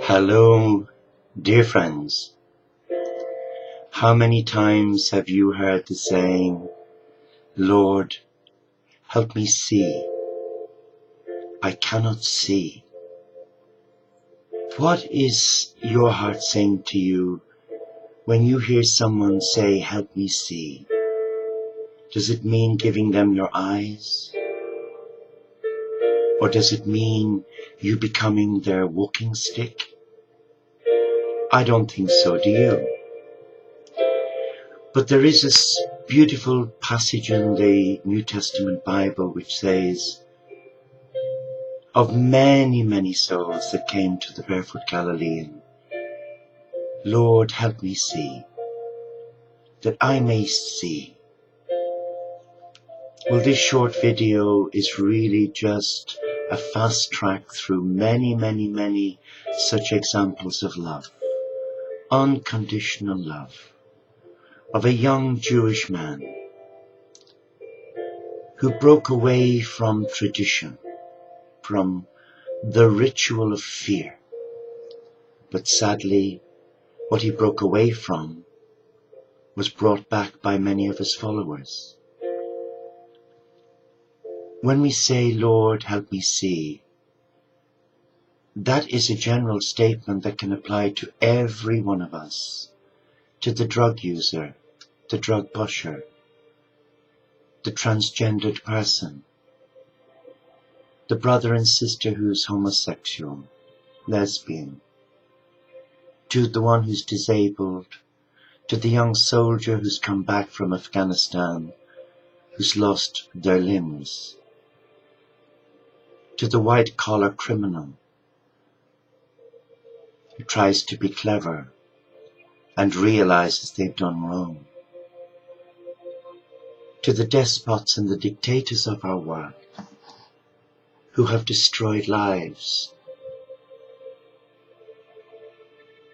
Hello, dear friends. How many times have you heard the saying, Lord, help me see. I cannot see. What is your heart saying to you when you hear someone say, help me see? Does it mean giving them your eyes? Or does it mean you becoming their walking stick? I don't think so, do you? But there is this beautiful passage in the New Testament Bible which says, of many, many souls that came to the Barefoot Galilean, Lord, help me see, that I may see. Well, this short video is really just a fast track through many, many, many such examples of love, unconditional love, of a young Jewish man who broke away from tradition, from the ritual of fear. But sadly, what he broke away from was brought back by many of his followers. When we say, Lord, help me see, that is a general statement that can apply to every one of us, to the drug user, the drug pusher, the transgendered person, the brother and sister who's homosexual, lesbian, to the one who's disabled, to the young soldier who's come back from Afghanistan, who's lost their limbs, to the white-collar criminal who tries to be clever and realizes they've done wrong, to the despots and the dictators of our world who have destroyed lives,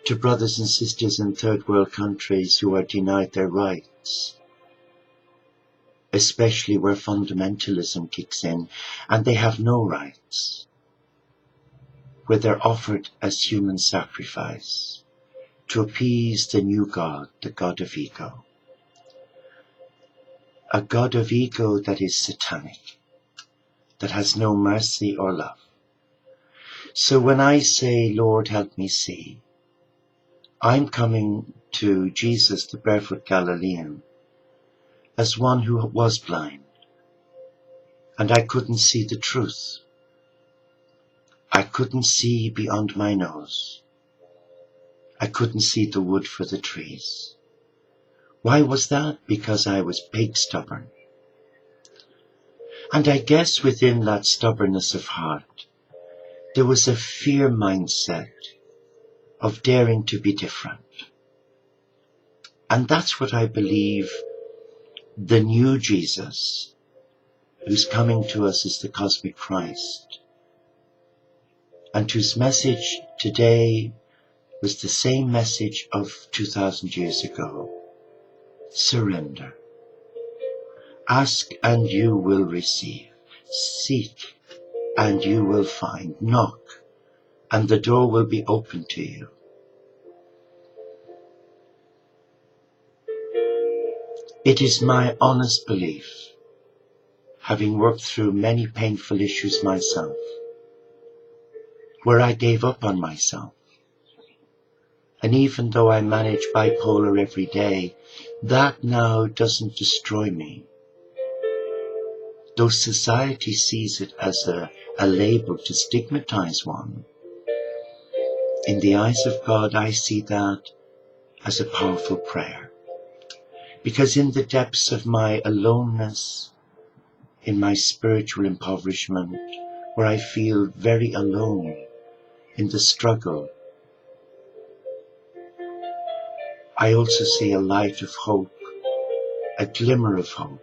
to brothers and sisters in third world countries who are denied their rights, especially where fundamentalism kicks in and they have no rights, where they're offered as human sacrifice to appease the new God, the God of ego. A God of ego that is satanic, that has no mercy or love. So when I say, Lord, help me see, I'm coming to Jesus, the Barefoot Galilean, as one who was blind, and I couldn't see the truth. I couldn't see beyond my nose. I couldn't see the wood for the trees. Why was that? Because I was big stubborn. And I guess within that stubbornness of heart, there was a fear mindset of daring to be different. And that's what I believe the new Jesus, who's coming to us as the cosmic Christ, and whose message today was the same message of 2,000 years ago. Surrender. Ask and you will receive. Seek and you will find. Knock and the door will be open to you. It is my honest belief, having worked through many painful issues myself, where I gave up on myself. And even though I manage bipolar every day, that now doesn't destroy me. Though society sees it as a label to stigmatize one, in the eyes of God I see that as a powerful prayer. Because in the depths of my aloneness, in my spiritual impoverishment, where I feel very alone in the struggle, I also see a light of hope, a glimmer of hope,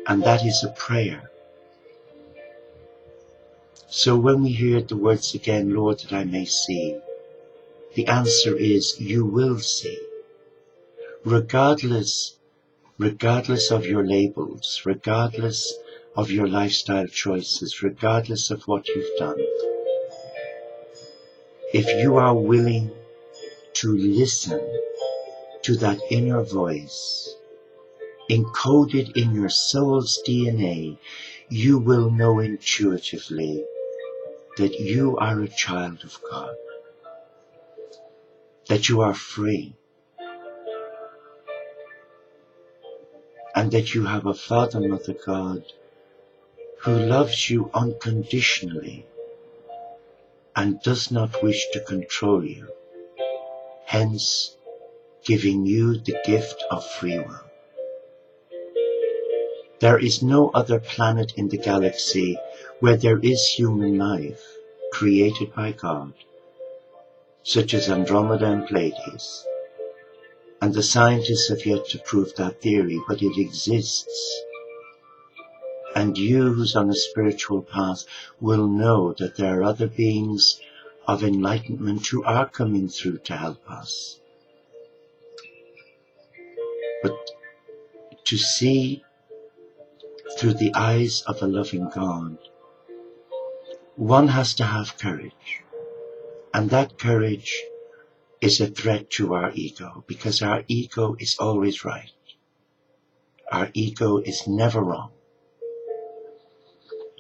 and that is a prayer. So when we hear the words again, Lord, that I may see, the answer is you will see. Regardless of your labels, regardless of your lifestyle choices, regardless of what you've done. if you are willing to listen to that inner voice, encoded in your soul's DNA, you will know intuitively that you are a child of God, that you are free, and that you have a Father, Mother God who loves you unconditionally and does not wish to control you, hence giving you the gift of free will. There is no other planet in the galaxy where there is human life created by God, such as Andromeda and Pleiades. And the scientists have yet to prove that theory, but it exists. And you who's on a spiritual path will know that there are other beings of enlightenment who are coming through to help us. But to see through the eyes of a loving God, one has to have courage. And that courage is a threat to our ego, because our ego is always right. Our ego is never wrong.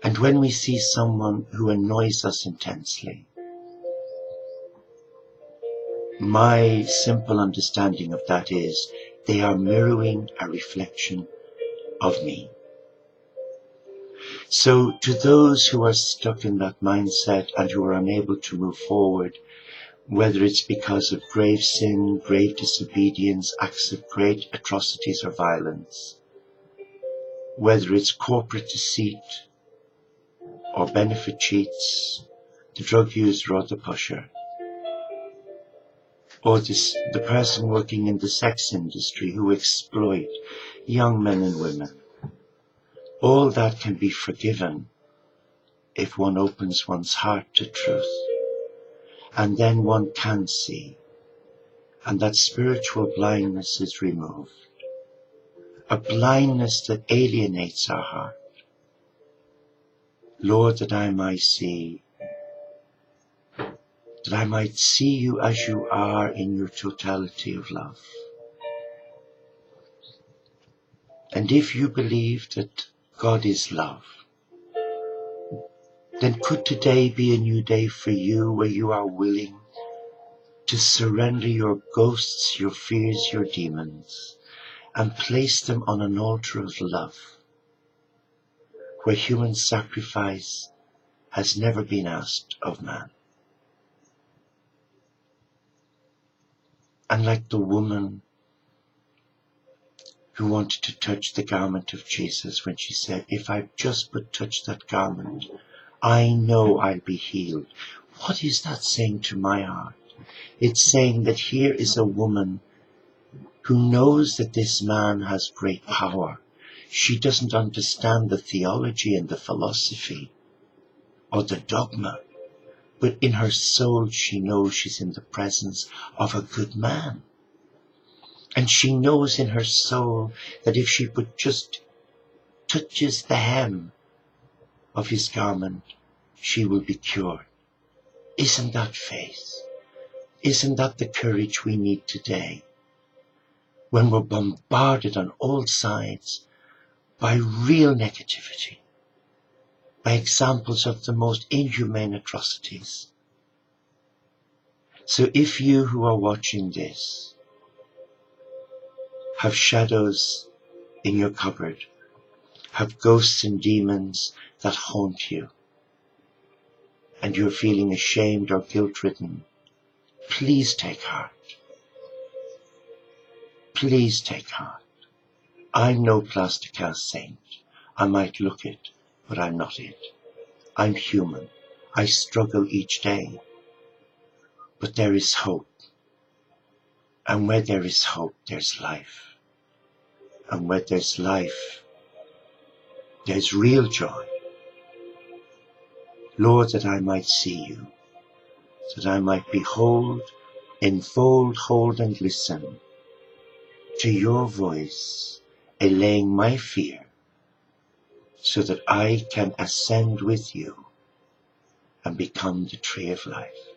And when we see someone who annoys us intensely, my simple understanding of that is they are mirroring a reflection of me. So to those who are stuck in that mindset and who are unable to move forward, whether it's because of grave sin, grave disobedience, acts of great atrocities or violence, whether it's corporate deceit or benefit cheats, the drug user or the pusher, or the person working in the sex industry who exploit young men and women, all that can be forgiven if one opens one's heart to truth. And then one can see, and that spiritual blindness is removed. A blindness that alienates our heart. Lord, that I might see you as you are in your totality of love. And if you believe that God is love, then could today be a new day for you where you are willing to surrender your ghosts, your fears, your demons, and place them on an altar of love, where human sacrifice has never been asked of man. And like the woman who wanted to touch the garment of Jesus when she said, if I just but touch that garment, I know I'll be healed. What is that saying to my heart? It's saying that here is a woman who knows that this man has great power. She doesn't understand the theology and the philosophy or the dogma, but in her soul she knows she's in the presence of a good man. And she knows in her soul that if she but just touches the hem of his garment, she will be cured. Isn't that faith? Isn't that the courage we need today? When we're bombarded on all sides by real negativity, by examples of the most inhumane atrocities. So if you who are watching this have shadows in your cupboard, have ghosts and demons that haunt you, and you're feeling ashamed or guilt-ridden, please take heart. Please take heart. I'm no plaster cast saint. I might look it, but I'm not it. I'm human. I struggle each day. But there is hope. And where there is hope, there's life. And where there's life, there's real joy. Lord, that I might see you, that I might behold, enfold, hold and listen to your voice, allaying my fear, so that I can ascend with you and become the tree of life.